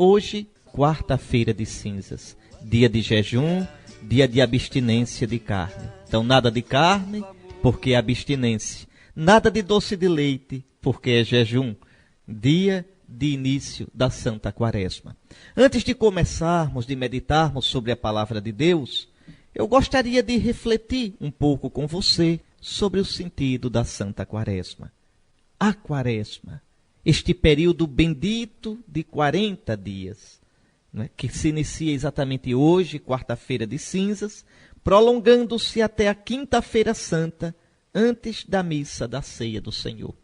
Hoje, quarta-feira de cinzas, dia de jejum, dia de abstinência de carne. Então, nada de carne, porque é abstinência. Nada de doce de leite, porque é jejum. Dia de início da Santa Quaresma. Antes de começarmos, de meditarmos sobre a palavra de Deus, eu gostaria de refletir um pouco com você sobre o sentido da Santa Quaresma. A Quaresma, este período bendito de 40 dias, né, que se inicia exatamente hoje, quarta-feira de cinzas, prolongando-se até a quinta-feira santa, antes da missa da ceia do Senhor.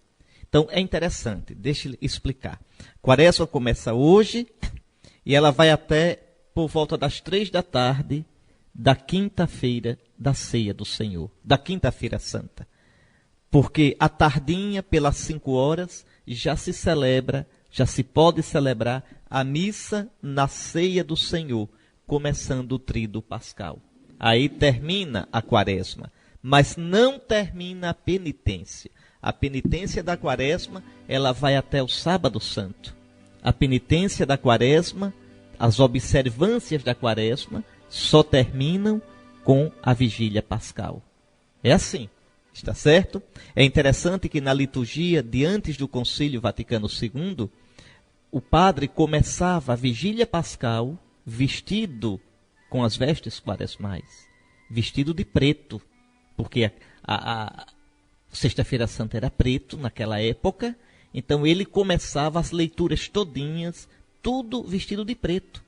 Então, é interessante, deixa eu explicar. Quaresma começa hoje e ela vai até por volta das 3 da tarde da quinta-feira da ceia do Senhor, da quinta-feira santa. Porque à tardinha, pelas 5 horas, já se celebra, já se pode celebrar a missa na ceia do Senhor, começando o tríduo pascal. Aí termina a Quaresma, mas não termina a penitência. A penitência da Quaresma, ela vai até o Sábado Santo. A penitência da Quaresma, as observâncias da Quaresma, só terminam com a vigília pascal. É assim, está certo? É interessante que na liturgia de antes do Concílio Vaticano II, o padre começava a vigília pascal vestido com as vestes quaresmais, vestido de preto, porque a Sexta-feira Santa era preto naquela época, então ele começava as leituras todinhas, tudo vestido de preto.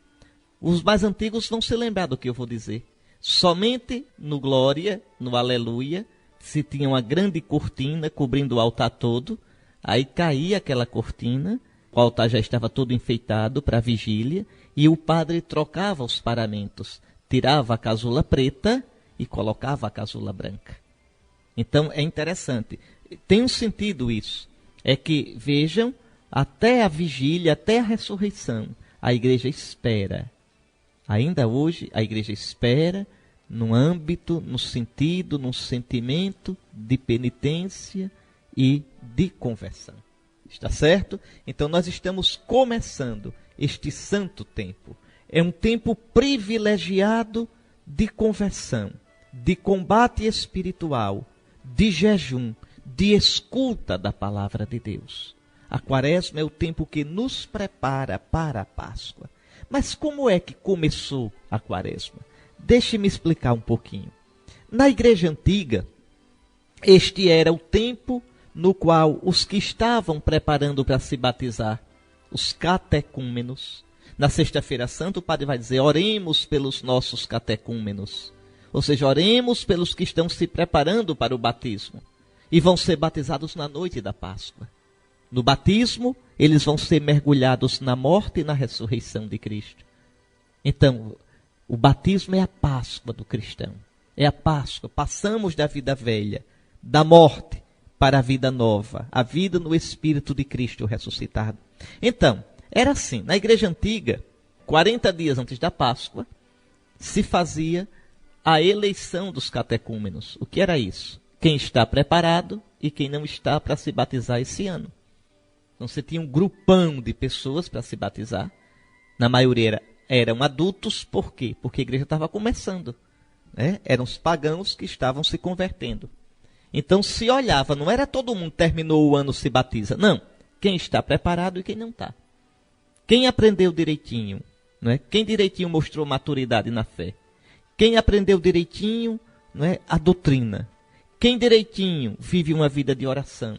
Os mais antigos vão se lembrar do que eu vou dizer. Somente no Glória, no Aleluia, se tinha uma grande cortina cobrindo o altar todo, aí caía aquela cortina, o altar já estava todo enfeitado para a vigília, e o padre trocava os paramentos, tirava a casula preta e colocava a casula branca. Então, é interessante. Tem um sentido isso. É que, vejam, até a vigília, até a ressurreição, a igreja espera. Ainda hoje, a igreja espera no âmbito, no sentido, no sentimento de penitência e de conversão. Está certo? Então, nós estamos começando este santo tempo. É um tempo privilegiado de conversão, de combate espiritual, de jejum, de escuta da palavra de Deus. A Quaresma é o tempo que nos prepara para a Páscoa. Mas como é que começou a Quaresma? Deixe-me explicar um pouquinho. Na igreja antiga, este era o tempo no qual os que estavam preparando para se batizar, os catecúmenos, na Sexta-feira Santa o padre vai dizer, oremos pelos nossos catecúmenos. Ou seja, oremos pelos que estão se preparando para o batismo e vão ser batizados na noite da Páscoa. No batismo, eles vão ser mergulhados na morte e na ressurreição de Cristo. Então, o batismo é a Páscoa do cristão. É a Páscoa. Passamos da vida velha, da morte, para a vida nova, a vida no Espírito de Cristo ressuscitado. Então, era assim, na igreja antiga, 40 dias antes da Páscoa, se fazia a eleição dos catecúmenos. O que era isso? Quem está preparado e quem não está para se batizar esse ano. Então você tinha um grupão de pessoas para se batizar. Na maioria eram adultos. Por quê? Porque a igreja estava começando. Né? Eram os pagãos que estavam se convertendo. Então se olhava, não era todo mundo terminou o ano se batiza. Não. Quem está preparado e quem não está. Quem aprendeu direitinho. Né? Quem direitinho mostrou maturidade na fé. Quem aprendeu direitinho, não é, a doutrina. Quem direitinho vive uma vida de oração.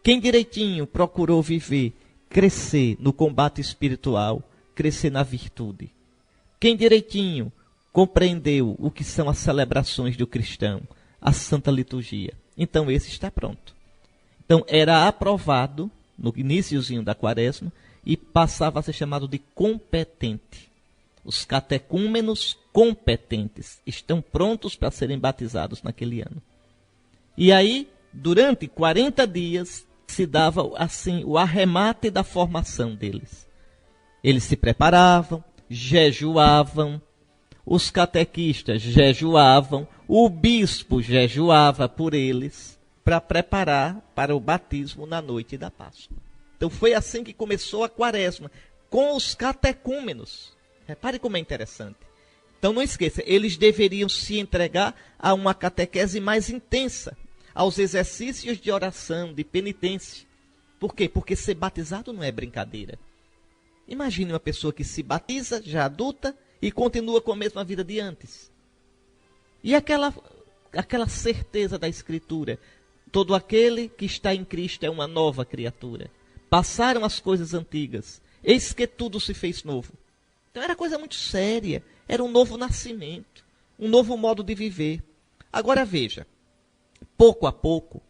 Quem direitinho procurou viver, crescer no combate espiritual, crescer na virtude. Quem direitinho compreendeu o que são as celebrações do cristão, a Santa Liturgia. Então esse está pronto. Então era aprovado no iniciozinho da Quaresma e passava a ser chamado de competente. Os catecúmenos competentes estão prontos para serem batizados naquele ano. E aí, durante 40 dias, se dava assim o arremate da formação deles. Eles se preparavam, jejuavam, os catequistas jejuavam, o bispo jejuava por eles, para preparar para o batismo na noite da Páscoa. Então foi assim que começou a Quaresma. com os catecúmenos. Repare como é interessante. Então não esqueça, eles deveriam se entregar a uma catequese mais intensa, aos exercícios de oração, de penitência. Por quê? Porque ser batizado não é brincadeira. Imagine uma pessoa que se batiza, já adulta, e continua com a mesma vida de antes. E aquela certeza da Escritura, todo aquele que está em Cristo é uma nova criatura. Passaram as coisas antigas, eis que tudo se fez novo. Então era coisa muito séria, era um novo nascimento, um novo modo de viver. Agora veja, pouco a pouco,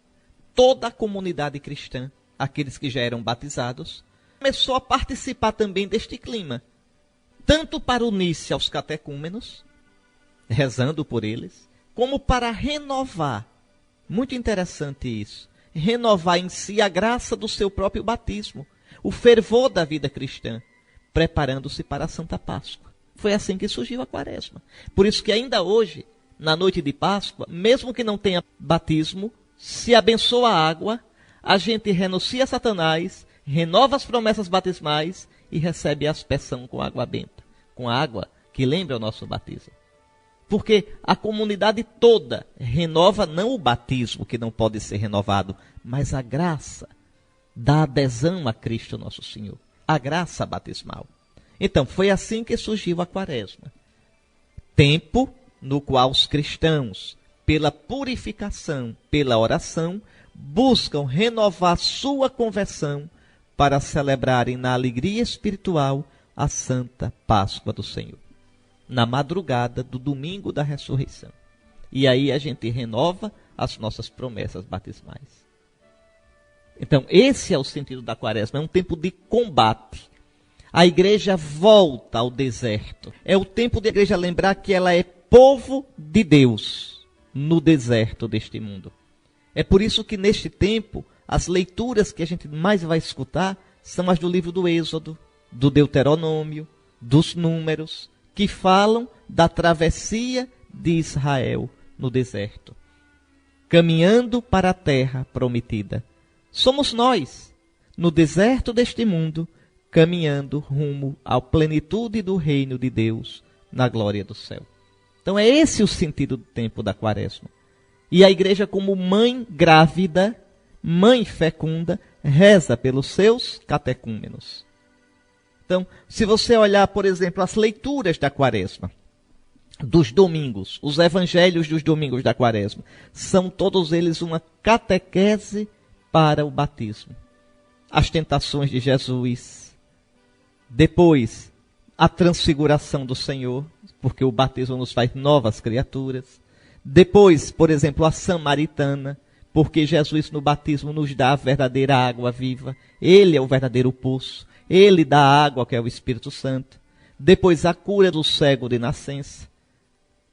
toda a comunidade cristã, aqueles que já eram batizados, começou a participar também deste clima. Tanto para unir-se aos catecúmenos, rezando por eles, como para renovar, muito interessante isso, renovar em si a graça do seu próprio batismo, o fervor da vida cristã, preparando-se para a Santa Páscoa. Foi assim que surgiu a Quaresma. Por isso que ainda hoje, na noite de Páscoa, mesmo que não tenha batismo, se abençoa a água, a gente renuncia a Satanás, renova as promessas batismais e recebe a aspersão com água benta, com a água que lembra o nosso batismo. Porque a comunidade toda renova não o batismo, que não pode ser renovado, mas a graça da adesão a Cristo nosso Senhor, a graça batismal. Então, foi assim que surgiu a Quaresma. Tempo no qual os cristãos, pela purificação, pela oração, buscam renovar sua conversão para celebrarem na alegria espiritual a Santa Páscoa do Senhor, na madrugada do domingo da ressurreição. E aí a gente renova as nossas promessas batismais. Então, esse é o sentido da Quaresma, é um tempo de combate. A igreja volta ao deserto. É o tempo da igreja lembrar que ela é povo de Deus no deserto deste mundo. É por isso que neste tempo, as leituras que a gente mais vai escutar são as do livro do Êxodo, do Deuteronômio, dos Números, que falam da travessia de Israel no deserto, caminhando para a terra prometida. Somos nós, no deserto deste mundo, caminhando rumo à plenitude do reino de Deus, na glória do céu. Então é esse o sentido do tempo da Quaresma. E a igreja, como mãe grávida, mãe fecunda, reza pelos seus catecúmenos. Então, se você olhar, por exemplo, as leituras da Quaresma, dos domingos, os evangelhos dos domingos da Quaresma, são todos eles uma catequese para o batismo. As tentações de Jesus, depois a transfiguração do Senhor, porque o batismo nos faz novas criaturas. Depois, por exemplo, a samaritana, porque Jesus no batismo nos dá a verdadeira água viva. Ele é o verdadeiro poço. Ele dá a água, que é o Espírito Santo. Depois a cura do cego de nascença.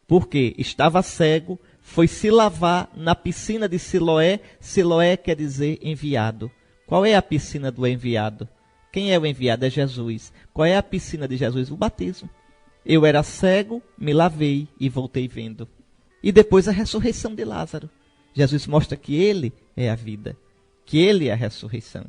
Porque estava cego, foi se lavar na piscina de Siloé. Siloé quer dizer enviado. Qual é a piscina do enviado? Quem é o enviado? É Jesus. Qual é a piscina de Jesus? O batismo. Eu era cego, me lavei e voltei vendo. E depois a ressurreição de Lázaro. Jesus mostra que ele é a vida, que ele é a ressurreição.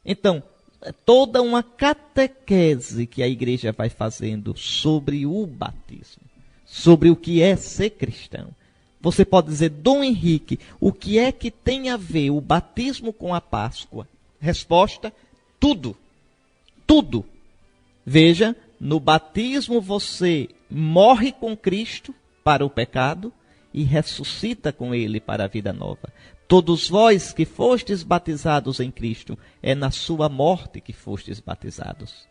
Então, é toda uma catequese que a igreja vai fazendo sobre o batismo, sobre o que é ser cristão. Você pode dizer, Dom Henrique, o que é que tem a ver o batismo com a Páscoa? Resposta, tudo. Tudo. Veja, no batismo você morre com Cristo para o pecado e ressuscita com ele para a vida nova. Todos vós que fostes batizados em Cristo, é na sua morte que fostes batizados.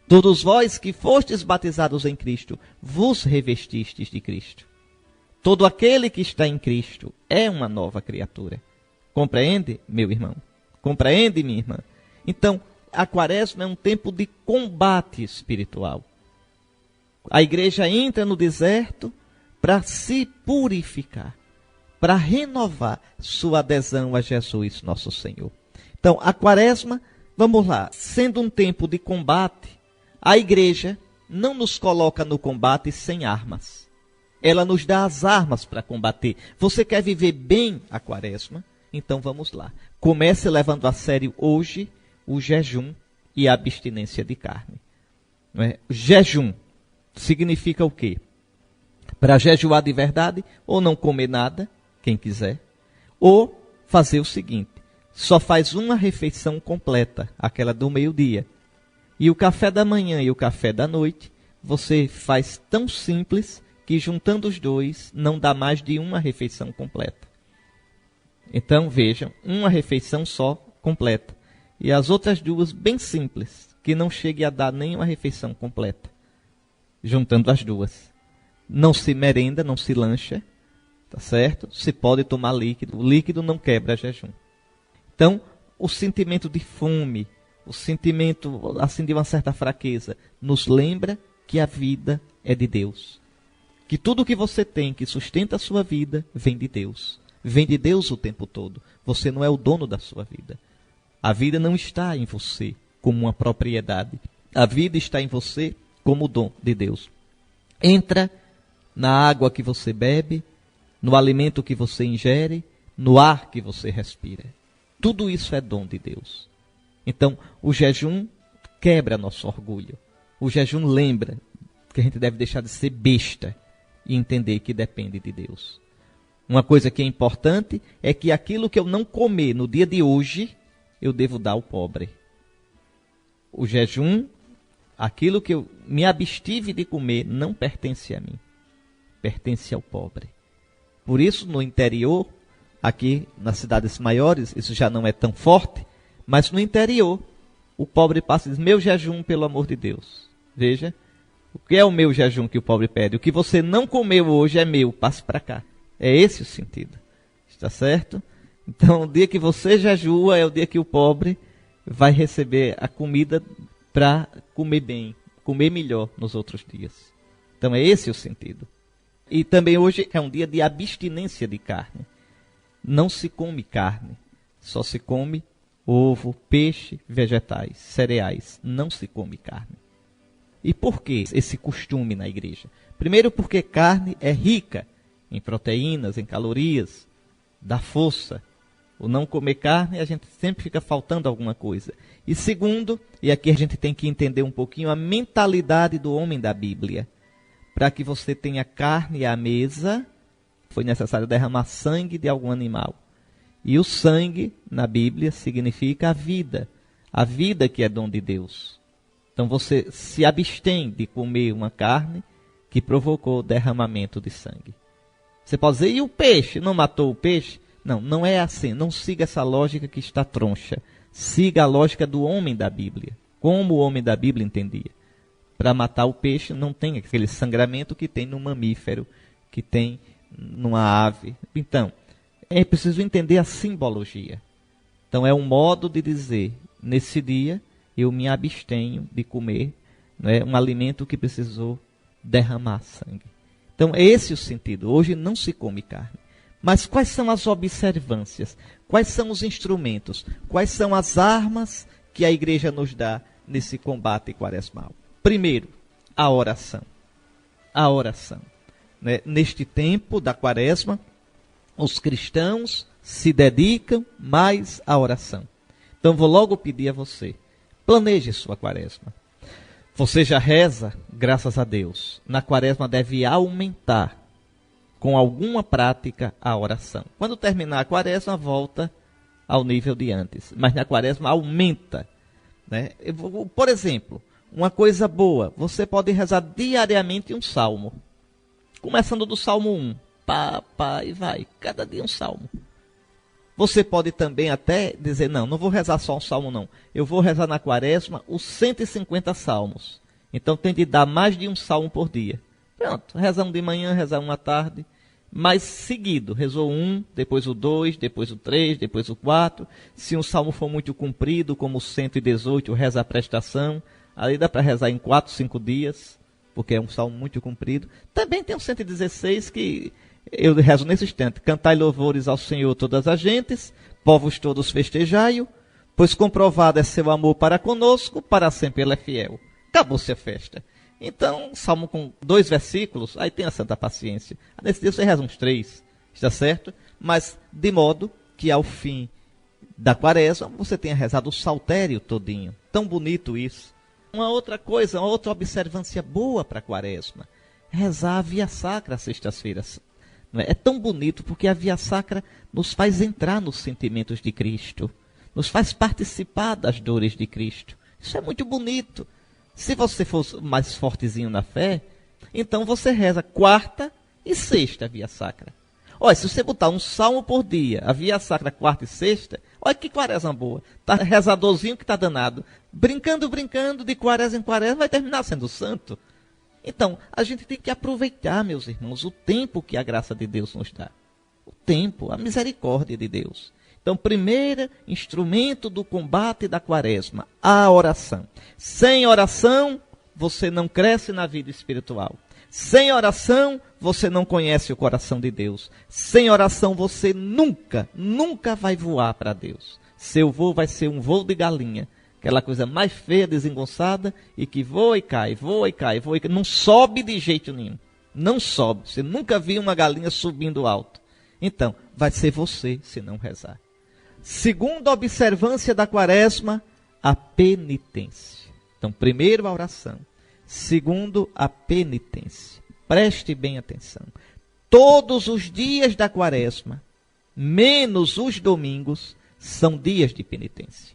Todos vós que fostes batizados em Cristo, vos revestistes de Cristo. Todo aquele que está em Cristo é uma nova criatura. Compreende, meu irmão? Compreende, minha irmã? Então, a Quaresma é um tempo de combate espiritual. A igreja entra no deserto para se purificar, para renovar sua adesão a Jesus, nosso Senhor. Então, a Quaresma, vamos lá, sendo um tempo de combate, a igreja não nos coloca no combate sem armas. Ela nos dá as armas para combater. Você quer viver bem a Quaresma? Então vamos lá. Comece levando a sério hoje o jejum e a abstinência de carne. Não é? Jejum significa o quê? Para jejuar de verdade, ou não comer nada, quem quiser, ou fazer o seguinte, só faz uma refeição completa, aquela do meio-dia. E o café da manhã e o café da noite, você faz tão simples que juntando os dois não dá mais de uma refeição completa. Então vejam, uma refeição só completa. E as outras duas bem simples, que não chegue a dar nenhuma refeição completa. Juntando as duas. Não se merenda, não se lancha, tá certo? Se pode tomar líquido. O líquido não quebra jejum. Então, o sentimento de fome, o sentimento assim de uma certa fraqueza, nos lembra que a vida é de Deus. Que tudo que você tem que sustenta a sua vida vem de Deus. Vem de Deus o tempo todo. Você não é o dono da sua vida. A vida não está em você como uma propriedade. A vida está em você como o dom de Deus. Entra na água que você bebe, no alimento que você ingere, no ar que você respira. Tudo isso é dom de Deus. Então, o jejum quebra nosso orgulho. O jejum lembra que a gente deve deixar de ser besta e entender que depende de Deus. Uma coisa que é importante é que aquilo que eu não comer no dia de hoje, eu devo dar ao pobre. O jejum, aquilo que eu me abstive de comer, não pertence a mim. Pertence ao pobre. Por isso, no interior, aqui nas cidades maiores, isso já não é tão forte, mas no interior, o pobre passa e diz, meu jejum, pelo amor de Deus. Veja, o que é o meu jejum que o pobre pede? O que você não comeu hoje é meu, passe para cá. É esse o sentido. Está certo? Então, o dia que você jejua é o dia que o pobre vai receber a comida para comer bem, comer melhor nos outros dias. Então, é esse o sentido. E também hoje é um dia de abstinência de carne. Não se come carne, só se come ovo, peixe, vegetais, cereais. Não se come carne. E por que esse costume na igreja? Primeiro porque carne é rica em proteínas, em calorias, dá força. O não comer carne, a gente sempre fica faltando alguma coisa. E segundo, e aqui a gente tem que entender um pouquinho a mentalidade do homem da Bíblia. Para que você tenha carne à mesa, foi necessário derramar sangue de algum animal. E o sangue, na Bíblia, significa a vida que é dom de Deus. Então você se abstém de comer uma carne que provocou derramamento de sangue. Você pode dizer, e o peixe? Não matou o peixe? Não, não é assim. Não siga essa lógica que está troncha. Siga a lógica do homem da Bíblia. Como o homem da Bíblia entendia. Para matar o peixe não tem aquele sangramento que tem no mamífero, que tem numa ave. Então, é preciso entender a simbologia. Então é um modo de dizer, nesse dia eu me abstenho de comer, né, um alimento que precisou derramar sangue. Então é esse o sentido. Hoje não se come carne. Mas quais são as observâncias? Quais são os instrumentos? Quais são as armas que a igreja nos dá nesse combate quaresmal? Primeiro, a oração. A oração. Né? Neste tempo da quaresma, os cristãos se dedicam mais à oração. Então vou logo pedir a você, planeje sua quaresma. Você já reza, graças a Deus. Na quaresma deve aumentar com alguma prática a oração. Quando terminar a quaresma, volta ao nível de antes. Mas na quaresma aumenta. Né? Por exemplo, uma coisa boa, você pode rezar diariamente um salmo. Começando do Salmo 1. Pá, e vai. Cada dia um salmo. Você pode também até dizer, não vou rezar só um salmo não. Eu vou rezar na quaresma os 150 salmos. Então tem de dar mais de um salmo por dia. Pronto, rezar um de manhã, rezar um à tarde. Mas seguido, rezou um, depois o 2, depois o 3, depois o 4. Se um salmo for muito comprido, como o 118, reza a prestação. Ali dá para rezar em 4, 5 dias, porque é um salmo muito comprido. Também tem o 116 que eu rezo nesse instante. Cantai louvores ao Senhor todas as gentes, povos todos festejai-o, pois comprovado é seu amor para conosco, para sempre ele é fiel. Acabou-se a festa. Então, salmo com 2 versículos, aí tem a santa paciência. Nesse dia você reza uns 3, está certo? Mas de modo que ao fim da quaresma você tenha rezado o saltério todinho. Tão bonito isso. Uma outra coisa, uma outra observância boa para a quaresma, rezar a via sacra às sextas-feiras. É tão bonito porque a via sacra nos faz entrar nos sentimentos de Cristo, nos faz participar das dores de Cristo. Isso é muito bonito. Se você for mais fortezinho na fé, então você reza quarta e sexta a via sacra. Olha, se você botar um salmo por dia, a via sacra quarta e sexta, olha que quaresma boa. Tá rezadorzinho que tá danado. Brincando, de quaresma em quaresma, vai terminar sendo santo. Então, a gente tem que aproveitar, meus irmãos, o tempo que a graça de Deus nos dá. O tempo, a misericórdia de Deus. Então, primeiro instrumento do combate da quaresma, a oração. Sem oração, você não cresce na vida espiritual. Sem oração, você não conhece o coração de Deus. Sem oração, você nunca vai voar para Deus. Seu voo vai ser um voo de galinha. Aquela coisa mais feia, desengonçada, e que voa e cai, voa e cai, voa e cai. Não sobe de jeito nenhum. Não sobe. Você nunca viu uma galinha subindo alto. Então, vai ser você se não rezar. Segunda observância da quaresma, a penitência. Então, primeiro a oração. Segundo, a penitência. Preste bem atenção. Todos os dias da quaresma, menos os domingos, são dias de penitência.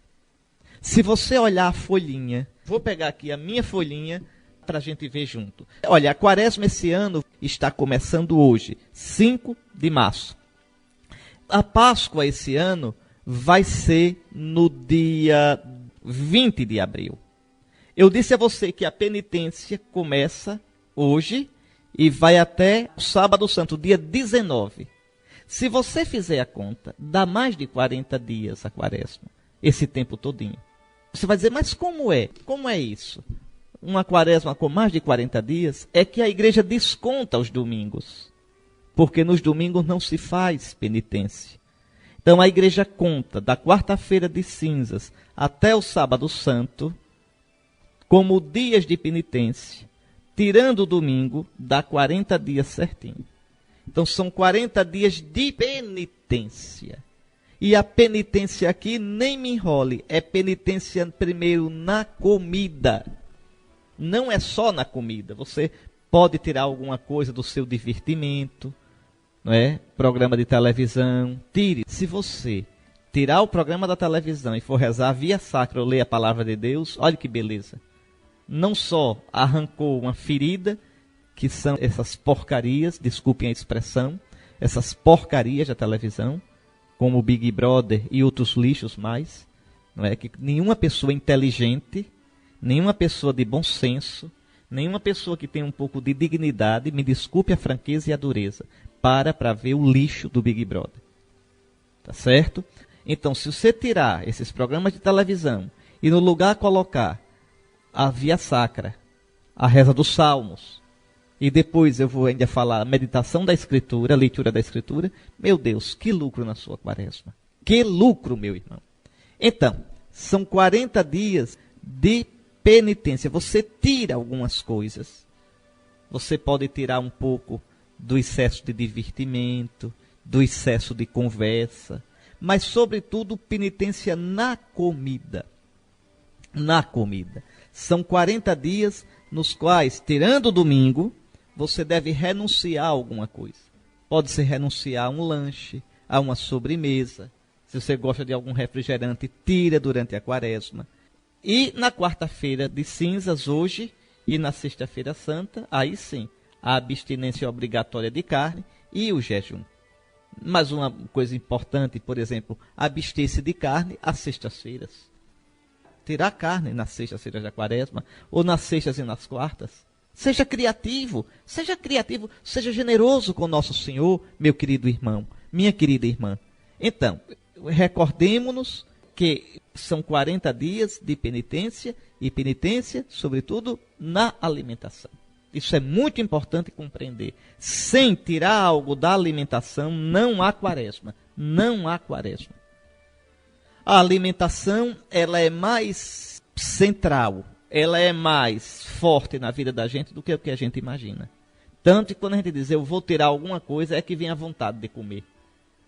Se você olhar a folhinha, vou pegar aqui a minha folhinha para a gente ver junto. Olha, a quaresma esse ano está começando hoje, 5 de março. A Páscoa esse ano vai ser no dia 20 de abril. Eu disse a você que a penitência começa hoje e vai até o sábado santo, dia 19. Se você fizer a conta, dá mais de 40 dias a quaresma, esse tempo todinho. Você vai dizer, mas como é? Como é isso? Uma quaresma com mais de 40 dias é que a igreja desconta os domingos, porque nos domingos não se faz penitência. Então a igreja conta da quarta-feira de cinzas até o sábado santo como dias de penitência, tirando o domingo, dá 40 dias certinho. Então são 40 dias de penitência. E a penitência aqui, nem me enrole, é penitência primeiro na comida. Não é só na comida. Você pode tirar alguma coisa do seu divertimento, não é? Programa de televisão, tire. Se você tirar o programa da televisão e for rezar via sacra ou ler a palavra de Deus, olha que beleza. Não só arrancou uma ferida, que são essas porcarias, desculpem a expressão, essas porcarias da televisão, como o Big Brother e outros lixos mais, não é? Que nenhuma pessoa inteligente, nenhuma pessoa de bom senso, nenhuma pessoa que tem um pouco de dignidade, me desculpe a franqueza e a dureza, para ver o lixo do Big Brother. Tá certo? Então, se você tirar esses programas de televisão e no lugar colocar a via sacra, a reza dos salmos, e depois eu vou ainda falar a meditação da escritura, a leitura da escritura, meu Deus, que lucro na sua quaresma. Que lucro, meu irmão. Então, são 40 dias de penitência. Você tira algumas coisas. Você pode tirar um pouco do excesso de divertimento, do excesso de conversa, mas, sobretudo, penitência na comida. Na comida. São 40 dias nos quais, tirando o domingo, você deve renunciar a alguma coisa. Pode ser renunciar a um lanche, a uma sobremesa. Se você gosta de algum refrigerante, tira durante a quaresma. E na quarta-feira de cinzas, hoje, e na sexta-feira santa, aí sim, a abstinência obrigatória de carne e o jejum. Mas uma coisa importante, por exemplo, abster-se de carne às sextas-feiras. Tirar carne nas sextas-feiras da quaresma, ou nas sextas e nas quartas. Seja criativo, seja generoso com nosso Senhor, meu querido irmão, minha querida irmã. Então, recordemo-nos que são 40 dias de penitência, e penitência, sobretudo, na alimentação. Isso é muito importante compreender. Sem tirar algo da alimentação, não há quaresma. Não há quaresma. A alimentação, ela é mais central, ela é mais forte na vida da gente do que o que a gente imagina. Tanto que quando a gente diz, eu vou tirar alguma coisa, é que vem a vontade de comer.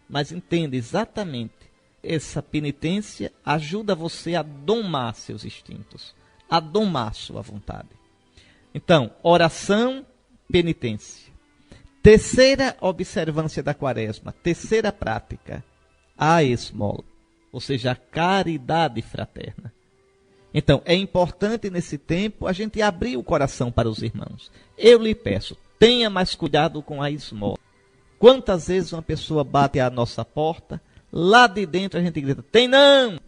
Mas entenda exatamente, essa penitência ajuda você a domar seus instintos, a domar sua vontade. Então, oração, penitência. Terceira observância da quaresma, terceira prática, a esmola, ou seja, a caridade fraterna. Então, é importante nesse tempo a gente abrir o coração para os irmãos. Eu lhe peço, tenha mais cuidado com a esmola. Quantas vezes uma pessoa bate à nossa porta, lá de dentro a gente grita, tem não!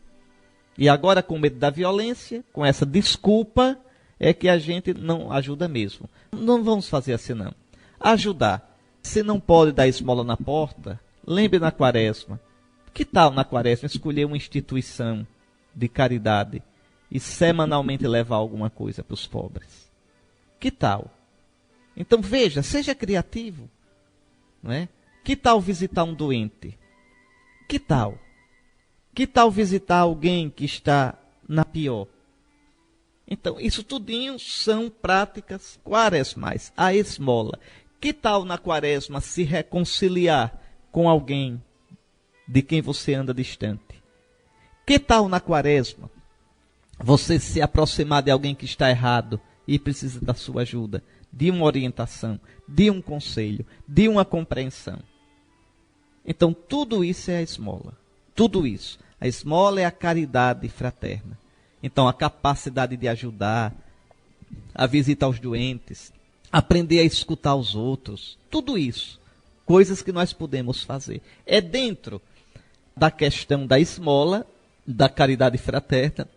E agora, com medo da violência, com essa desculpa, é que a gente não ajuda mesmo. Não vamos fazer assim, não. Ajudar. Se não pode dar esmola na porta, lembre na quaresma. Que tal na quaresma escolher uma instituição de caridade e semanalmente levar alguma coisa para os pobres? Que tal? Então veja, seja criativo. Não é? Que tal visitar um doente? Que tal? Que tal visitar alguém que está na pior? Então, isso tudinho são práticas quaresmais, a esmola. Que tal na quaresma se reconciliar com alguém de quem você anda distante? Que tal na quaresma você se aproximar de alguém que está errado e precisa da sua ajuda, de uma orientação, de um conselho, de uma compreensão? Então, tudo isso é a esmola. Tudo isso. A esmola é a caridade fraterna. Então, a capacidade de ajudar, a visitar os doentes, aprender a escutar os outros, tudo isso, coisas que nós podemos fazer. É dentro da questão da esmola, da caridade fraterna,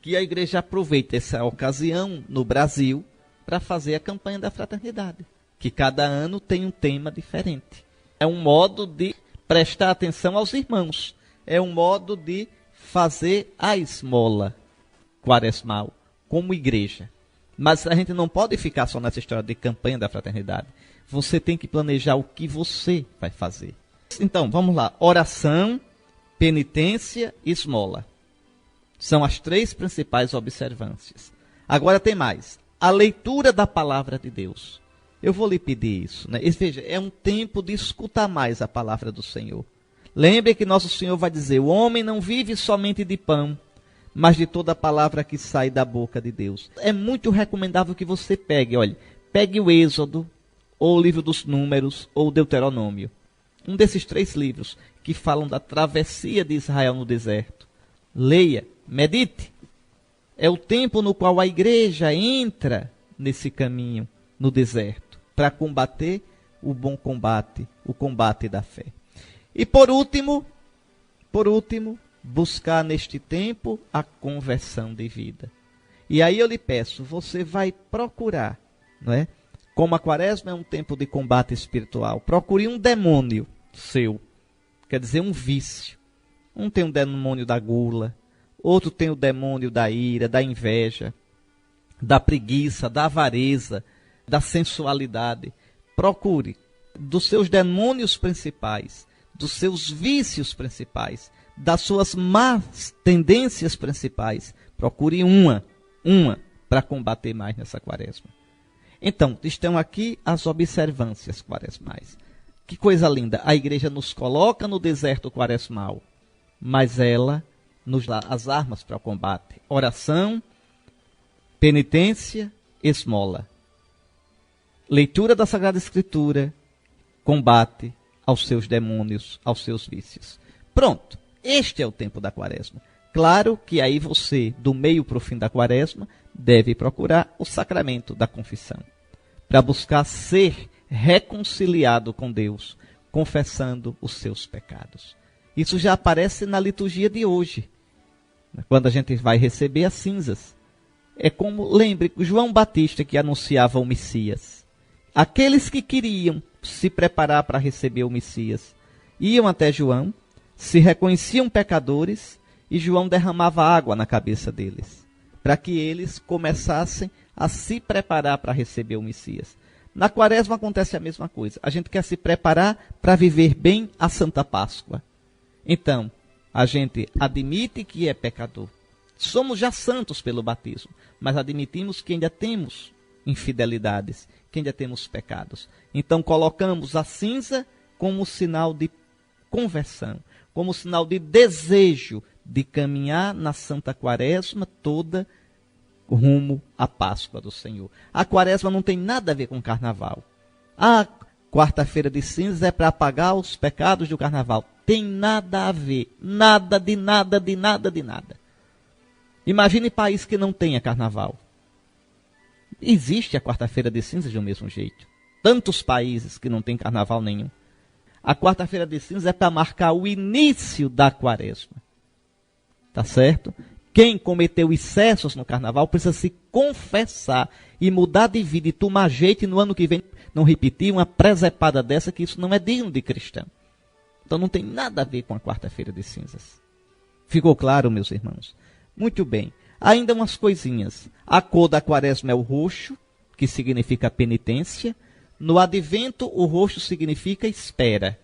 que a igreja aproveita essa ocasião no Brasil para fazer a campanha da fraternidade, que cada ano tem um tema diferente. É um modo de prestar atenção aos irmãos, é um modo de fazer a esmola quaresmal como igreja. Mas a gente não pode ficar só nessa história de campanha da fraternidade. Você tem que planejar o que você vai fazer. Então, vamos lá. Oração, penitência e esmola. São as três principais observâncias. Agora tem mais. A leitura da palavra de Deus. Eu vou lhe pedir isso, né? Veja, é um tempo de escutar mais a palavra do Senhor. Lembre que nosso Senhor vai dizer, o homem não vive somente de pão, mas de toda a palavra que sai da boca de Deus. É muito recomendável que você pegue o Êxodo, ou o livro dos Números, ou o Deuteronômio. Um desses três livros que falam da travessia de Israel no deserto. Leia, medite. É o tempo no qual a igreja entra nesse caminho, no deserto, para combater o bom combate, o combate da fé. E por último, buscar neste tempo a conversão de vida. E aí eu lhe peço, você vai procurar, não é? Como a quaresma é um tempo de combate espiritual, procure um demônio seu, quer dizer, um vício. Um tem o demônio da gula, outro tem o demônio da ira, da inveja, da preguiça, da avareza, da sensualidade. Procure dos seus demônios principais, dos seus vícios principais, das suas más tendências principais. Procure uma para combater mais nessa quaresma. Então, estão aqui as observâncias quaresmais. Que coisa linda, a igreja nos coloca no deserto quaresmal, mas ela nos dá as armas para o combate. Oração, penitência, esmola. Leitura da Sagrada Escritura, combate aos seus demônios, aos seus vícios. Pronto, este é o tempo da quaresma. Claro que aí você, do meio para o fim da quaresma, deve procurar o sacramento da confissão, para buscar ser reconciliado com Deus, confessando os seus pecados. Isso já aparece na liturgia de hoje, quando a gente vai receber as cinzas. É como, lembre, João Batista que anunciava o Messias. Aqueles que queriam se preparar para receber o Messias iam até João, se reconheciam pecadores, e João derramava água na cabeça deles, para que eles começassem a se preparar para receber o Messias. Na quaresma acontece a mesma coisa. A gente quer se preparar para viver bem a Santa Páscoa. Então, a gente admite que é pecador. Somos já santos pelo batismo, mas admitimos que ainda temos infidelidades, que ainda temos pecados. Então colocamos a cinza como sinal de conversão, como sinal de desejo de caminhar na Santa Quaresma toda rumo à Páscoa do Senhor. A quaresma não tem nada a ver com carnaval. A quarta-feira de cinzas é para apagar os pecados do carnaval. Tem nada a ver. Nada de nada, de nada, de nada. Imagine país que não tenha carnaval. Existe a quarta-feira de cinzas do mesmo jeito. Tantos países que não tem carnaval nenhum. A quarta-feira de cinzas é para marcar o início da quaresma. Tá certo? Quem cometeu excessos no carnaval precisa se confessar e mudar de vida e tomar jeito e no ano que vem não repetir uma presepada dessa, que isso não é digno de cristão. Então não tem nada a ver com a quarta-feira de cinzas. Ficou claro, meus irmãos? Muito bem. Ainda umas coisinhas. A cor da quaresma é o roxo, que significa penitência. No advento, o roxo significa espera.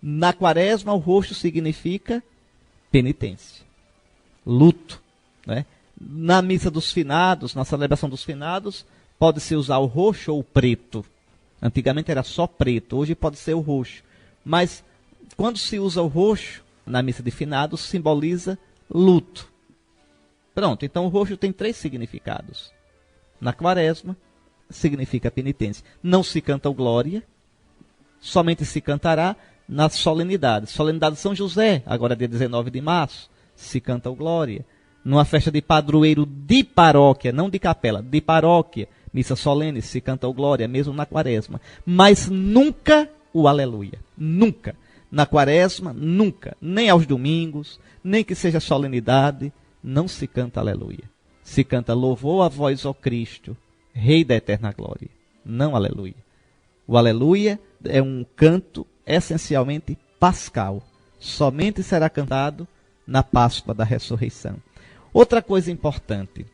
Na quaresma, o roxo significa penitência. Luto. Né? Na missa dos finados, na celebração dos finados, pode-se usar o roxo ou o preto. Antigamente era só preto, hoje pode ser o roxo. Mas quando se usa o roxo, na missa de finados, simboliza luto. Pronto, então o roxo tem 3 significados. Na quaresma, significa penitência. Não se canta o glória, somente se cantará na solenidade. Solenidade de São José, agora dia 19 de março, se canta o glória. Numa festa de padroeiro de paróquia, não de capela, de paróquia, missa solene, se canta o glória, mesmo na quaresma. Mas nunca o aleluia. Nunca. Na quaresma, nunca. Nem aos domingos, nem que seja solenidade, não se canta aleluia. Se canta louvor a vós, ó Cristo, Rei da eterna glória. Não aleluia. O aleluia é um canto essencialmente pascal. Somente será cantado na Páscoa da ressurreição. Outra coisa importante,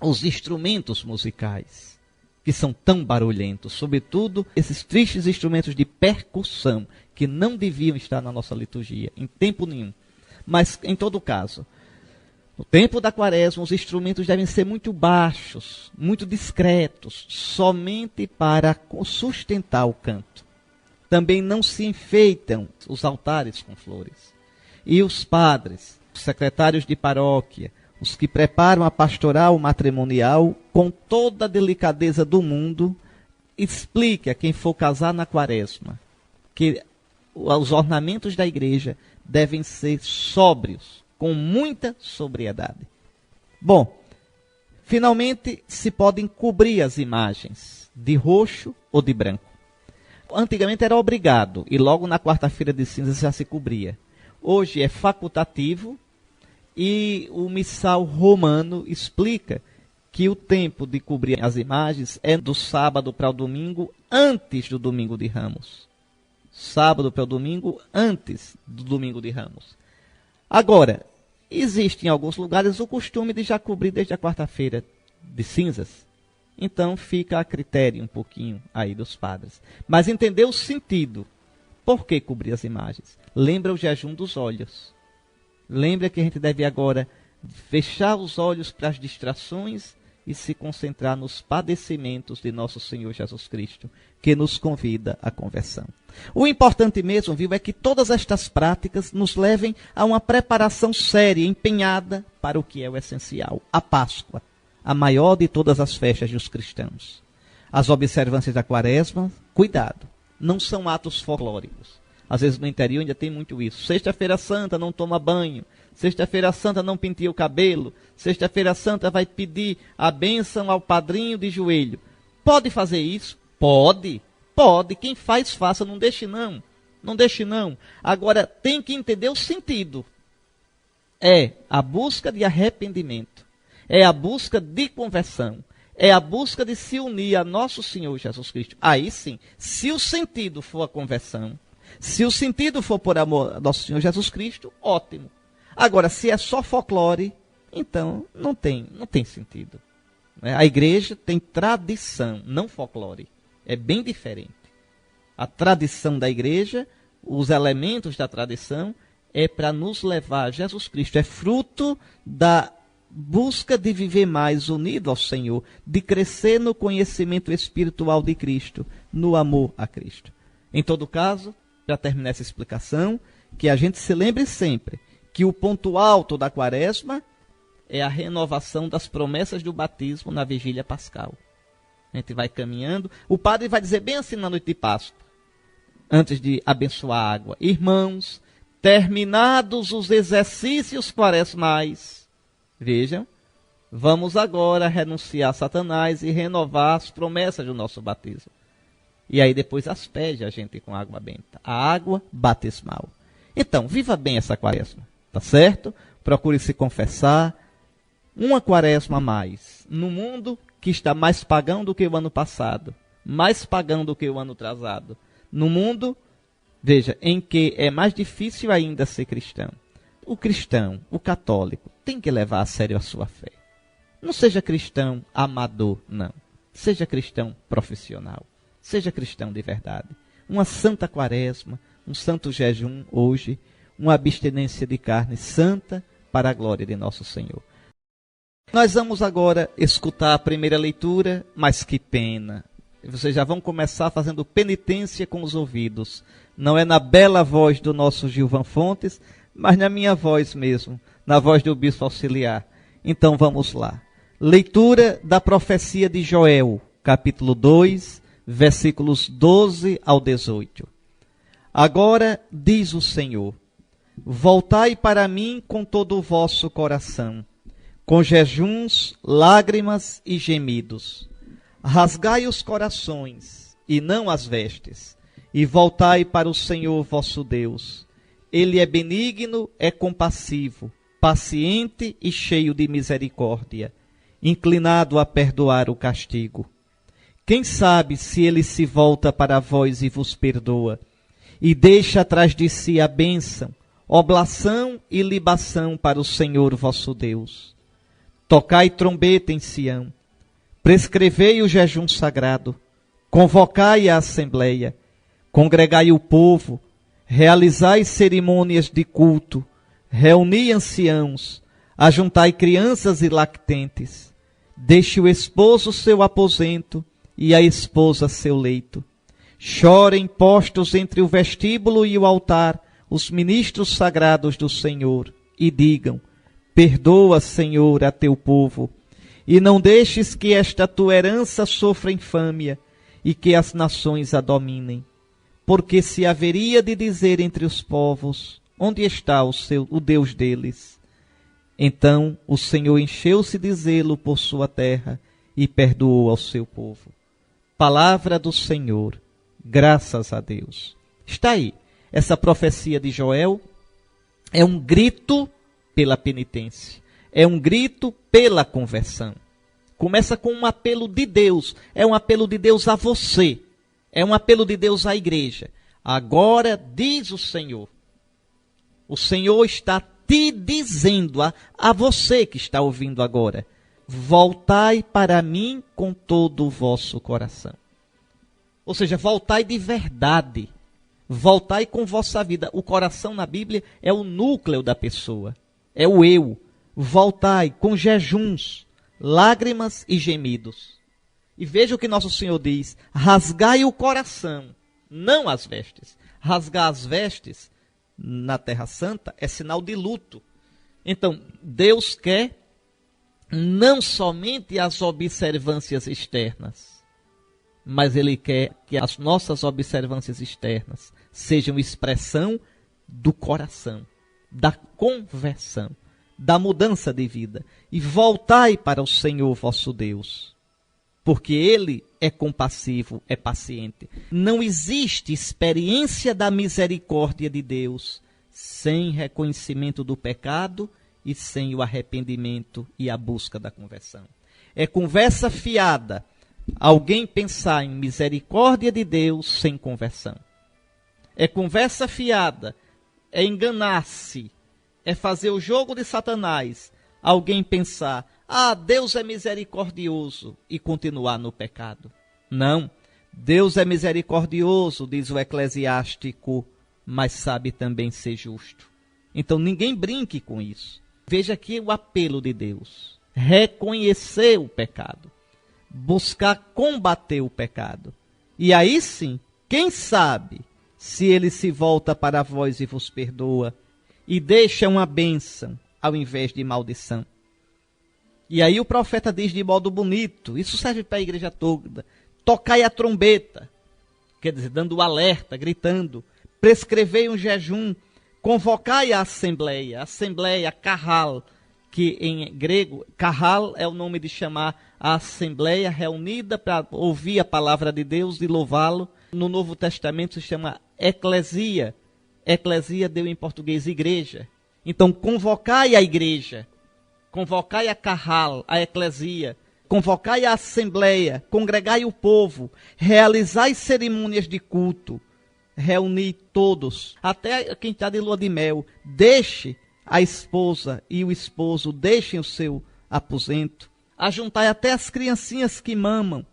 os instrumentos musicais, que são tão barulhentos, sobretudo esses tristes instrumentos de percussão, que não deviam estar na nossa liturgia, em tempo nenhum. Mas, em todo caso, no tempo da quaresma, os instrumentos devem ser muito baixos, muito discretos, somente para sustentar o canto. Também não se enfeitam os altares com flores. E os padres, os secretários de paróquia, os que preparam a pastoral matrimonial, com toda a delicadeza do mundo, explique a quem for casar na quaresma que os ornamentos da igreja devem ser sóbrios, com muita sobriedade. Bom, finalmente se podem cobrir as imagens de roxo ou de branco. Antigamente era obrigado e logo na quarta-feira de cinzas já se cobria. Hoje é facultativo e o missal romano explica que o tempo de cobrir as imagens é do sábado para o domingo antes do domingo de Ramos. Sábado para o domingo antes do domingo de Ramos. Agora, existe em alguns lugares o costume de já cobrir desde a quarta-feira de cinzas. Então fica a critério um pouquinho aí dos padres. Mas entender o sentido. Por que cobrir as imagens? Lembra o jejum dos olhos. Lembra que a gente deve agora fechar os olhos para as distrações e se concentrar nos padecimentos de nosso Senhor Jesus Cristo, que nos convida à conversão. O importante mesmo, viu, é que todas estas práticas nos levem a uma preparação séria, empenhada para o que é o essencial, a Páscoa, a maior de todas as festas dos cristãos. As observâncias da quaresma, cuidado, não são atos folclóricos. Às vezes no interior ainda tem muito isso. Sexta-feira Santa não toma banho. Sexta-feira Santa não penteia o cabelo. Sexta-feira Santa vai pedir a bênção ao padrinho de joelho. Pode fazer isso? Pode. Pode. Quem faz, faça. Não deixe não. Não deixe não. Agora, tem que entender o sentido. É a busca de arrependimento. É a busca de conversão. É a busca de se unir a nosso Senhor Jesus Cristo. Aí sim, se o sentido for a conversão, se o sentido for por amor a nosso Senhor Jesus Cristo, ótimo. Agora, se é só folclore, então não tem sentido. A igreja tem tradição, não folclore. É bem diferente. A tradição da igreja, os elementos da tradição, é para nos levar a Jesus Cristo. É fruto da busca de viver mais unido ao Senhor, de crescer no conhecimento espiritual de Cristo, no amor a Cristo. Em todo caso, para terminar essa explicação, que a gente se lembre sempre que o ponto alto da quaresma é a renovação das promessas do batismo na vigília pascal. A gente vai caminhando. O padre vai dizer bem assim na noite de Páscoa, antes de abençoar a água: irmãos, terminados os exercícios quaresmais, vejam, vamos agora renunciar a Satanás e renovar as promessas do nosso batismo. E aí depois asperge a gente com água benta, a água batismal. Então, viva bem essa quaresma, tá certo? Procure se confessar. Uma quaresma a mais, no mundo que está mais pagão do que o ano passado, mais pagão do que o ano atrasado, no mundo, veja, em que é mais difícil ainda ser cristão. O cristão, o católico, tem que levar a sério a sua fé. Não seja cristão amador, não. Seja cristão profissional. Seja cristão de verdade. Uma santa quaresma, um santo jejum hoje, uma abstinência de carne santa para a glória de nosso Senhor. Nós vamos agora escutar a primeira leitura, mas que pena. Vocês já vão começar fazendo penitência com os ouvidos. Não é na bela voz do nosso Gilvan Fontes, mas na minha voz mesmo, na voz do bispo auxiliar. Então vamos lá. Leitura da profecia de Joel, capítulo 2, versículos 12 ao 18. Agora diz o Senhor: voltai para mim com todo o vosso coração, com jejuns, lágrimas e gemidos. Rasgai os corações, e não as vestes, e voltai para o Senhor vosso Deus. Ele é benigno, é compassivo, paciente e cheio de misericórdia, inclinado a perdoar o castigo. Quem sabe se ele se volta para vós e vos perdoa, e deixa atrás de si a bênção, oblação e libação para o Senhor vosso Deus. Tocai trombeta em Sião, prescrevei o jejum sagrado, convocai a assembleia, congregai o povo, realizai cerimônias de culto, reuni anciãos, ajuntai crianças e lactentes, deixe o esposo seu aposento e a esposa seu leito. Chorem postos entre o vestíbulo e o altar os ministros sagrados do Senhor, e digam: perdoa, Senhor, a teu povo, e não deixes que esta tua herança sofra infâmia, e que as nações a dominem. Porque se haveria de dizer entre os povos: onde está o Deus deles? Então o Senhor encheu-se de zelo por sua terra e perdoou ao seu povo. Palavra do Senhor, graças a Deus. Está aí, essa profecia de Joel é um grito pela penitência, é um grito pela conversão. Começa com um apelo de Deus, é um apelo de Deus a você, é um apelo de Deus à igreja. Agora diz o Senhor está te dizendo a você que está ouvindo agora: voltai para mim com todo o vosso coração. Ou seja, voltai de verdade, voltai com vossa vida. O coração na Bíblia é o núcleo da pessoa, é o eu. Voltai com jejuns, lágrimas e gemidos. E veja o que nosso Senhor diz: rasgai o coração, não as vestes. Rasgar as vestes na Terra Santa é sinal de luto. Então, Deus quer não somente as observâncias externas, mas Ele quer que as nossas observâncias externas sejam expressão do coração, da conversão, da mudança de vida. E voltai para o Senhor vosso Deus, porque Ele é compassivo, é paciente. Não existe experiência da misericórdia de Deus sem reconhecimento do pecado e sem o arrependimento e a busca da conversão. É conversa fiada alguém pensar em misericórdia de Deus sem conversão. É conversa fiada, é enganar-se, é fazer o jogo de Satanás, alguém pensar: Deus é misericordioso, e continuar no pecado. Não, Deus é misericordioso, diz o eclesiástico, mas sabe também ser justo. Então ninguém brinque com isso. Veja aqui o apelo de Deus: reconhecer o pecado, buscar combater o pecado. E aí sim, quem sabe, se ele se volta para vós e vos perdoa, e deixa uma bênção ao invés de maldição. E aí o profeta diz de modo bonito, isso serve para a igreja toda, tocai a trombeta, quer dizer, dando o alerta, gritando, prescrevei um jejum, convocai a assembleia, carral, que em grego, carral é o nome de chamar a assembleia reunida para ouvir a palavra de Deus, de louvá-lo. No Novo Testamento se chama eclesia. Eclesia deu em português igreja. Então, convocai a igreja, convocai a carral, a eclesia, convocai a assembleia, congregai o povo, realizai cerimônias de culto, reuni todos, até quem está de lua de mel, deixe a esposa e o esposo, deixem o seu aposento, ajuntai até as criancinhas que mamam,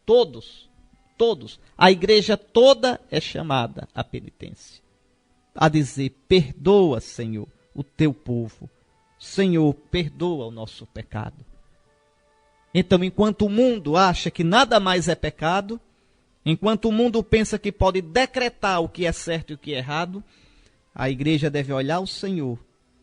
todos, a igreja toda é chamada à penitência, a dizer, perdoa, Senhor, o teu povo, Senhor, perdoa o nosso pecado. Então, enquanto o mundo acha que nada mais é pecado, enquanto o mundo pensa que pode decretar o que é certo e o que é errado, a igreja deve olhar ao Senhor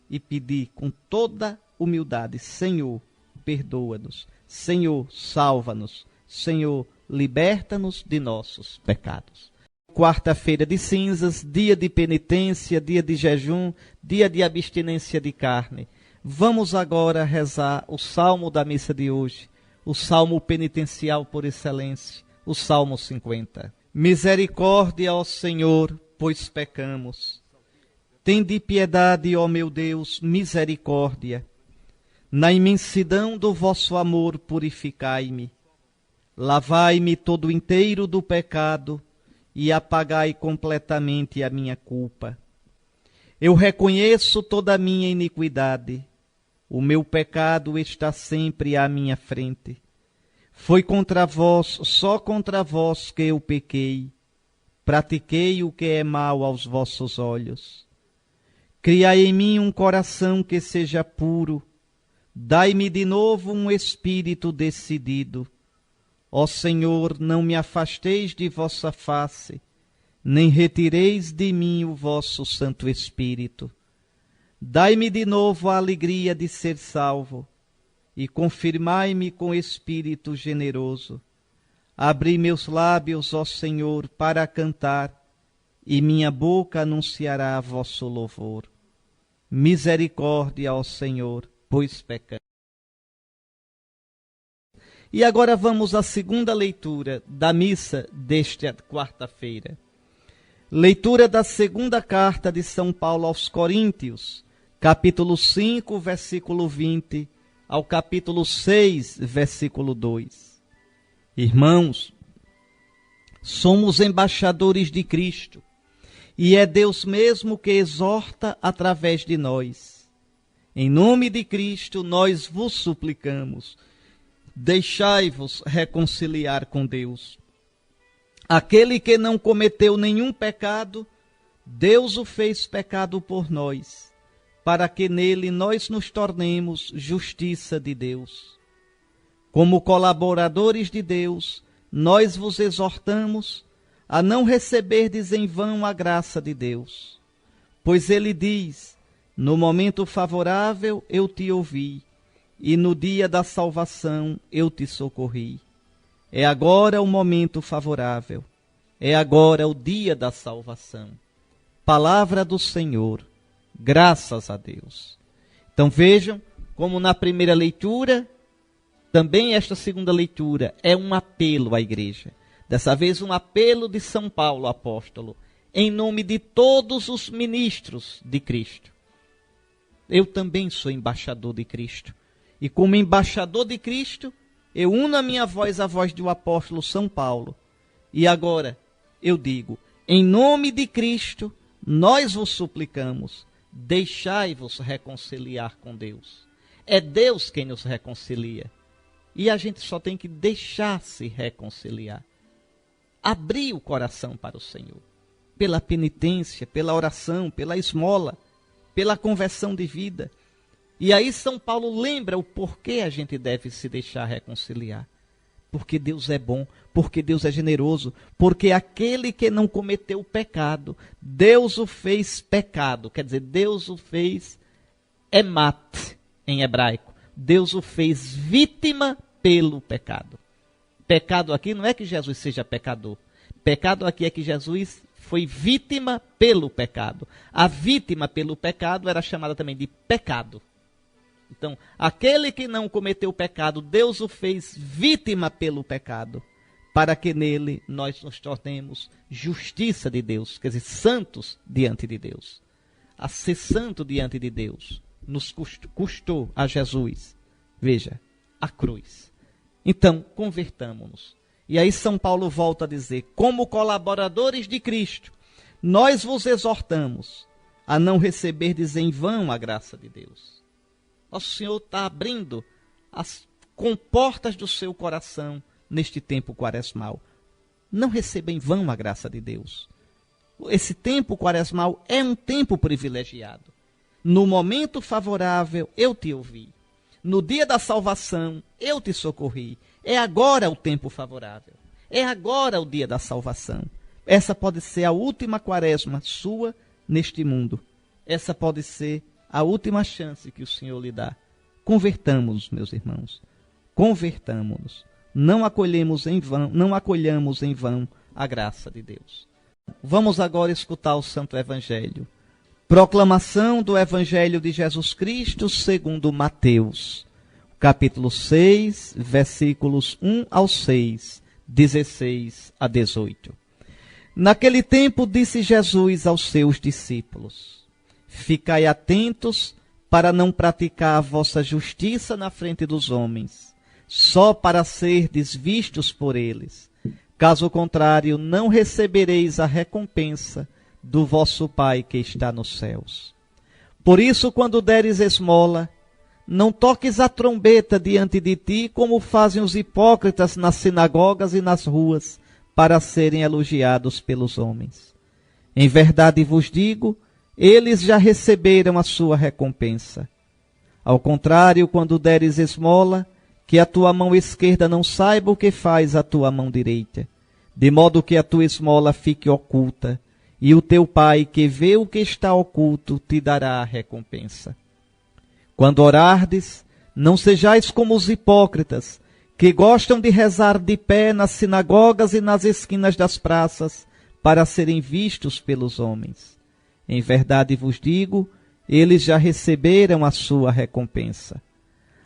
e pedir com toda humildade, Senhor, perdoa-nos, Senhor, salva-nos, Senhor, liberta-nos de nossos pecados. Quarta-feira de cinzas, dia de penitência, dia de jejum, dia de abstinência de carne. Vamos agora rezar o salmo da missa de hoje, o salmo penitencial por excelência, o Salmo 50. Misericórdia, ó Senhor, pois pecamos. Tende piedade, ó meu Deus, misericórdia. Na imensidão do vosso amor purificai-me. Lavai-me todo inteiro do pecado e apagai completamente a minha culpa. Eu reconheço toda a minha iniquidade. O meu pecado está sempre à minha frente. Foi contra vós, só contra vós que eu pequei. Pratiquei o que é mal aos vossos olhos. Criai em mim um coração que seja puro. Dai-me de novo um espírito decidido. Ó Senhor, não me afasteis de vossa face, nem retireis de mim o vosso Santo Espírito. Dai-me de novo a alegria de ser salvo, e confirmai-me com espírito generoso. Abri meus lábios, ó Senhor, para cantar, e minha boca anunciará vosso louvor. Misericórdia, ó Senhor, pois pecamos. E agora vamos à segunda leitura da missa desta quarta-feira. Leitura da segunda carta de São Paulo aos Coríntios, capítulo 5, versículo 20, ao capítulo 6, versículo 2. Irmãos, somos embaixadores de Cristo, e é Deus mesmo que exorta através de nós. Em nome de Cristo, nós vos suplicamos, deixai-vos reconciliar com Deus. Aquele que não cometeu nenhum pecado, Deus o fez pecado por nós, para que nele nós nos tornemos justiça de Deus. Como colaboradores de Deus, nós vos exortamos a não receberdes em vão a graça de Deus. Pois ele diz, no momento favorável eu te ouvi, e no dia da salvação eu te socorri. É agora o momento favorável, é agora o dia da salvação. Palavra do Senhor, graças a Deus. Então vejam como na primeira leitura, também esta segunda leitura é um apelo à igreja. Dessa vez um apelo de São Paulo, apóstolo, em nome de todos os ministros de Cristo. Eu também sou embaixador de Cristo. E como embaixador de Cristo, eu uno a minha voz à voz do apóstolo São Paulo. E agora eu digo, em nome de Cristo, nós vos suplicamos, deixai-vos reconciliar com Deus. É Deus quem nos reconcilia. E a gente só tem que deixar-se reconciliar. Abrir o coração para o Senhor. Pela penitência, pela oração, pela esmola, pela conversão de vida. E aí São Paulo lembra o porquê a gente deve se deixar reconciliar. Porque Deus é bom, porque Deus é generoso, porque aquele que não cometeu pecado, Deus o fez pecado. Quer dizer, Deus o fez emat em hebraico. Deus o fez vítima pelo pecado. Pecado aqui não é que Jesus seja pecador. Pecado aqui é que Jesus foi vítima pelo pecado. A vítima pelo pecado era chamada também de pecado. Então, aquele que não cometeu pecado, Deus o fez vítima pelo pecado, para que nele nós nos tornemos justiça de Deus, quer dizer, santos diante de Deus. A ser santo diante de Deus nos custou a Jesus. Veja, a cruz. Então, convertamo-nos. E aí São Paulo volta a dizer, como colaboradores de Cristo, nós vos exortamos a não receberdes em vão a graça de Deus. Nosso Senhor está abrindo as comportas do seu coração neste tempo quaresmal. Não receba em vão a graça de Deus. Esse tempo quaresmal é um tempo privilegiado. No momento favorável, eu te ouvi. No dia da salvação, eu te socorri. É agora o tempo favorável. É agora o dia da salvação. Essa pode ser a última quaresma sua neste mundo. Essa pode ser a última chance que o Senhor lhe dá. Convertamos-nos, meus irmãos. Convertamos-nos. Não acolhemos em vão a graça de Deus. Vamos agora escutar o Santo Evangelho. Proclamação do Evangelho de Jesus Cristo segundo Mateus, capítulo 6, versículos 1 ao 6, 16 a 18. Naquele tempo disse Jesus aos seus discípulos: ficai atentos para não praticar a vossa justiça na frente dos homens, só para serdes vistos por eles. Caso contrário, não recebereis a recompensa do vosso Pai que está nos céus. Por isso, quando deres esmola, não toques a trombeta diante de ti, como fazem os hipócritas nas sinagogas e nas ruas, para serem elogiados pelos homens. Em verdade vos digo, eles já receberam a sua recompensa. Ao contrário, quando deres esmola, que a tua mão esquerda não saiba o que faz a tua mão direita, de modo que a tua esmola fique oculta, e o teu Pai, que vê o que está oculto, te dará a recompensa. Quando orardes, não sejais como os hipócritas, que gostam de rezar de pé nas sinagogas e nas esquinas das praças, para serem vistos pelos homens. Em verdade vos digo, eles já receberam a sua recompensa.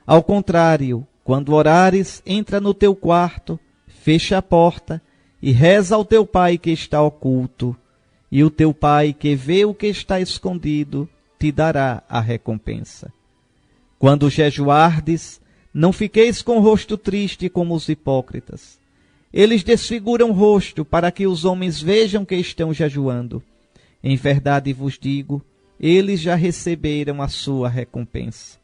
Ao contrário, quando orares, entra no teu quarto, fecha a porta e reza ao teu Pai que está oculto, e o teu Pai que vê o que está escondido te dará a recompensa. Quando jejuardes, não fiqueis com o rosto triste como os hipócritas. Eles desfiguram o rosto para que os homens vejam que estão jejuando. Em verdade vos digo, eles já receberam a sua recompensa.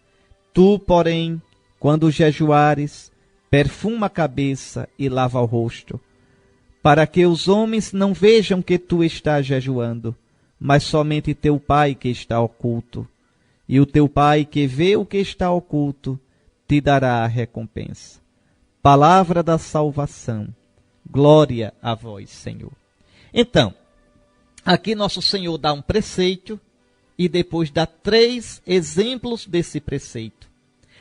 Tu, porém, quando jejuares, perfuma a cabeça e lava o rosto, para que os homens não vejam que tu estás jejuando, mas somente teu Pai que está oculto. E o teu Pai que vê o que está oculto, te dará a recompensa. Palavra da salvação. Glória a vós, Senhor. Então, aqui nosso Senhor dá um preceito e depois dá 3 exemplos desse preceito.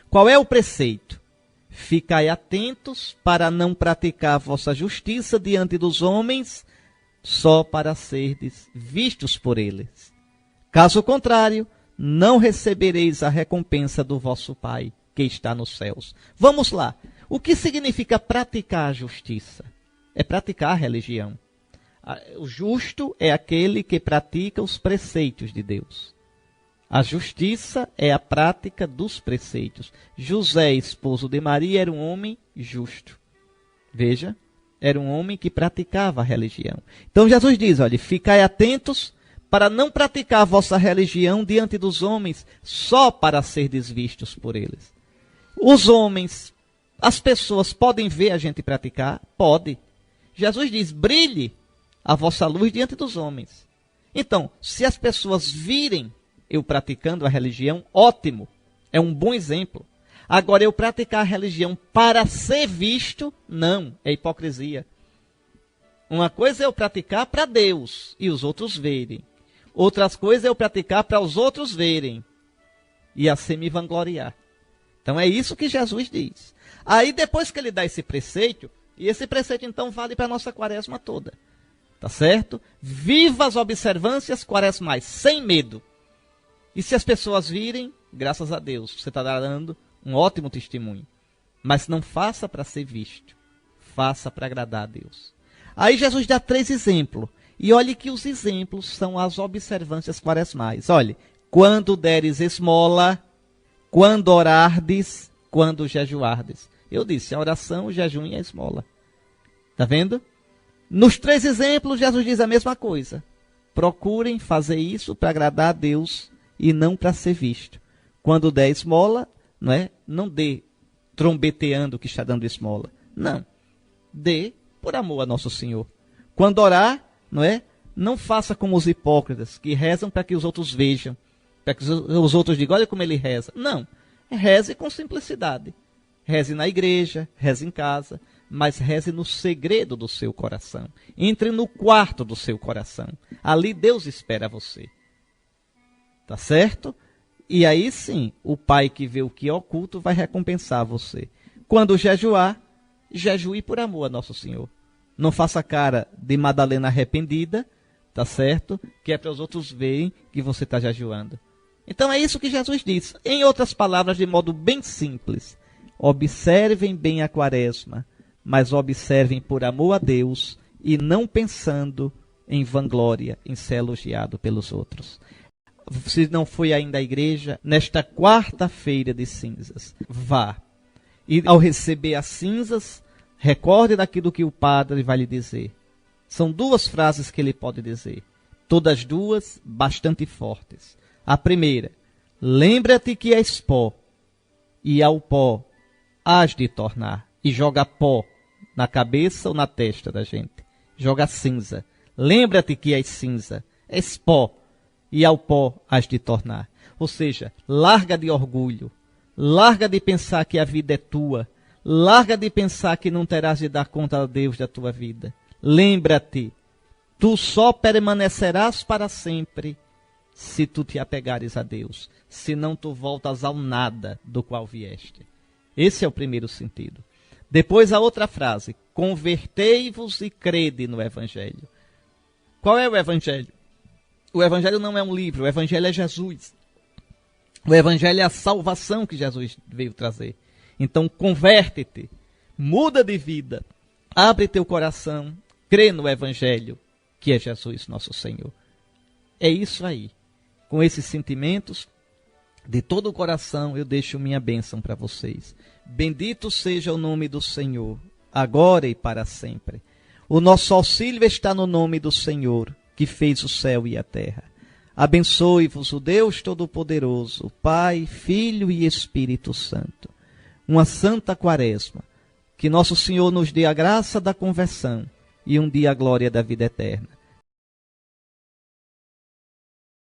Qual é o preceito? Ficai atentos para não praticar vossa justiça diante dos homens, só para serdes vistos por eles. Caso contrário, não recebereis a recompensa do vosso Pai que está nos céus. Vamos lá. O que significa praticar a justiça? É praticar a religião. O justo é aquele que pratica os preceitos de Deus. A justiça é a prática dos preceitos. José, esposo de Maria, era um homem justo. Veja, era um homem que praticava a religião. Então Jesus diz, olha, ficai atentos para não praticar a vossa religião diante dos homens, só para serdes vistos por eles. Os homens, as pessoas podem ver a gente praticar? Pode. Jesus diz, brilhe a vossa luz diante dos homens. Então, se as pessoas virem eu praticando a religião, ótimo, é um bom exemplo. Agora, eu praticar a religião para ser visto, não, é hipocrisia. Uma coisa é eu praticar para Deus e os outros verem. Outras coisas é eu praticar para os outros verem e assim me vangloriar. Então é isso que Jesus diz. Aí depois que ele dá esse preceito, e esse preceito então vale para a nossa quaresma toda. Tá certo? Viva as observâncias quaresmais, sem medo. E se as pessoas virem, graças a Deus, você está dando um ótimo testemunho. Mas não faça para ser visto. Faça para agradar a Deus. Aí Jesus dá 3 exemplos. E olhe que os exemplos são as observâncias quaresmais. Olhe, quando deres esmola, quando orardes, quando jejuardes. Eu disse, a oração, o jejum e a esmola. Está vendo? Nos 3 exemplos, Jesus diz a mesma coisa. Procurem fazer isso para agradar a Deus e não para ser visto. Quando der esmola, não dê trombeteando que está dando esmola. Não. Dê por amor a nosso Senhor. Quando orar, não faça como os hipócritas, que rezam para que os outros vejam, para que os outros digam, olha como ele reza. Não. Reze com simplicidade. Reze na igreja, reze em casa, mas reze no segredo do seu coração. Entre no quarto do seu coração. Ali Deus espera você. Tá certo? E aí sim, o Pai que vê o que é oculto vai recompensar você. Quando jejuar, jejue por amor a Nosso Senhor. Não faça cara de Madalena arrependida, tá certo? Que é para os outros verem que você está jejuando. Então é isso que Jesus diz. Em outras palavras, de modo bem simples. Observem bem a quaresma, mas observem por amor a Deus e não pensando em vanglória, em ser elogiado pelos outros. Se não foi ainda à igreja, nesta quarta-feira de cinzas, vá. E ao receber as cinzas, recorde daquilo que o padre vai lhe dizer. São 2 frases que ele pode dizer. Todas 2 bastante fortes. A primeira, lembra-te que és pó, e ao pó hás de tornar. E joga pó na cabeça ou na testa da gente. Joga cinza. Lembra-te que és cinza, és pó, e ao pó hás de tornar. Ou seja, larga de orgulho, larga de pensar que a vida é tua, larga de pensar que não terás de dar conta a Deus da tua vida. Lembra-te, tu só permanecerás para sempre se tu te apegares a Deus, senão tu voltas ao nada do qual vieste. Esse é o primeiro sentido. Depois a outra frase, convertei-vos e crede no Evangelho. Qual é o Evangelho? O Evangelho não é um livro, o Evangelho é Jesus. O Evangelho é a salvação que Jesus veio trazer. Então converte-te, muda de vida, abre teu coração, crê no Evangelho, que é Jesus nosso Senhor. É isso aí. Com esses sentimentos, de todo o coração, eu deixo minha bênção para vocês. Bendito seja o nome do Senhor, agora e para sempre. O nosso auxílio está no nome do Senhor, que fez o céu e a terra. Abençoe-vos o Deus Todo-Poderoso, Pai, Filho e Espírito Santo. Uma santa quaresma. Que nosso Senhor nos dê a graça da conversão e um dia a glória da vida eterna.